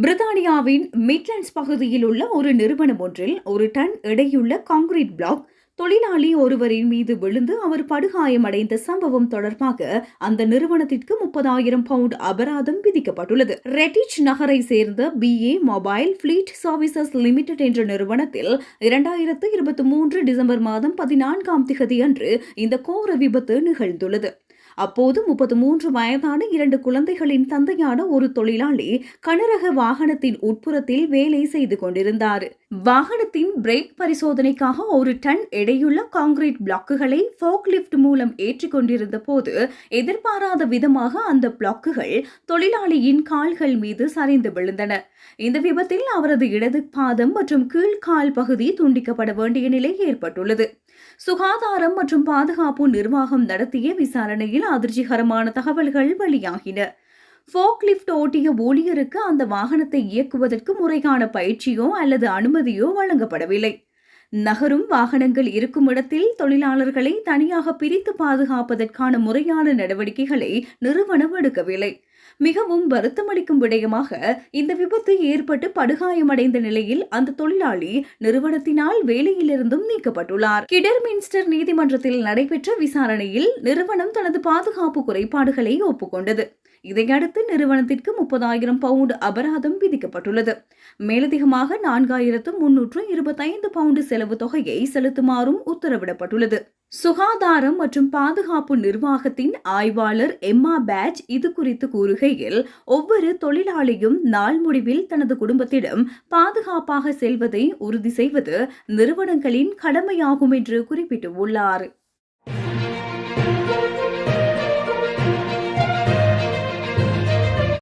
பிரித்தானியாவின் மிட்லண்ட்ஸ் பகுதியில் உள்ள ஒரு நிறுவனம் ஒன்றில் ஒரு டன் எடையுள்ள கான்கிரீட் பிளாக் தொழிலாளி ஒருவரின் மீது விழுந்து அவர் படுகாயமடைந்த சம்பவம் தொடர்பாக அந்த நிறுவனத்திற்கு 30,000 பவுண்ட் அபராதம் விதிக்கப்பட்டுள்ளது. ரெட்டிச் நகரை சேர்ந்த BA mobile fleet services limited என்ற நிறுவனத்தில் 2023 டிசம்பர் மாதம் 14ஆம் திகதி அன்று இந்த கோர விபத்து நிகழ்ந்துள்ளது. அப்போது 33 வயதான 2 குழந்தைகளின் தந்தையான ஒரு தொழிலாளி கனரக வாகனத்தின் உட்புறத்தில் வேலை செய்து கொண்டிருந்தார். வாகனத்தின் பிரேக் பரிசோதனைக்காக ஒரு டன் எடையுள்ள கான்கிரீட் பிளாக்குகளை ஃபோக்லிப்ட் மூலம் ஏற்றிக் கொண்டிருந்த போது எதிர்பாராத விதமாக அந்த பிளாக்குகள் தொழிலாளியின் கால்கள் மீது சரிந்து விழுந்தன. இந்த விபத்தில் அவரது இடது பாதம் மற்றும் கீழ்கால் பகுதி துண்டிக்கப்பட வேண்டிய நிலை ஏற்பட்டுள்ளது. சுகாதாரம் மற்றும் பாதுகாப்பு நிர்வாகம் நடத்திய விசாரணையில் அதிர்ச்சிகரமான தகவல்கள் வெளியாகின. ஃபோக்லிப்ட் ஓட்டிய ஊழியருக்கு அந்த வாகனத்தை இயக்குவதற்கு முறையான பயிற்சியோ அல்லது அனுமதியோ வழங்கப்படவில்லை. நகரும் வாகனங்கள் இருக்கும் இடத்தில் தொழிலாளர்களை தனியாக பிரித்து பாதுகாப்பதற்கான முறையான நடவடிக்கைகளை நிறுவனம் எடுக்கவில்லை. மிகவும் வருத்தமளிக்கும் விடயமாக இந்த விபத்து ஏற்பட்டு படுகாயமடைந்த நிலையில் அந்த தொழிலாளி நிறுவனத்தினால் வேலையிலிருந்தும் நீக்கப்பட்டுள்ளார். கிடர்மின்ஸ்டர் நீதிமன்றத்தில் நடைபெற்ற விசாரணையில் நிறுவனம் தனது பாதுகாப்பு குறைபாடுகளை ஒப்புக்கொண்டது. இதையடுத்து நிறுவனத்திற்கு 30,000 பவுண்ட் அபராதம் விதிக்கப்பட்டுள்ளது. மேலதிகமாக 4,325 பவுண்ட் செலவு தொகையை செலுத்துமாறும் உத்தரவிடப்பட்டுள்ளது. சுகாதாரம் மற்றும் பாதுகாப்பு நிர்வாகத்தின் ஆய்வாளர் எம்மா பேட்ச் இது குறித்து கூறுகையில், ஒவ்வொரு தொழிலாளியும் நாள் முடிவில் தனது குடும்பத்திடம் பாதுகாப்பாக செல்வதை உறுதி செய்வது நிறுவனங்களின் கடமையாகும் என்று குறிப்பிட்டுள்ளார்.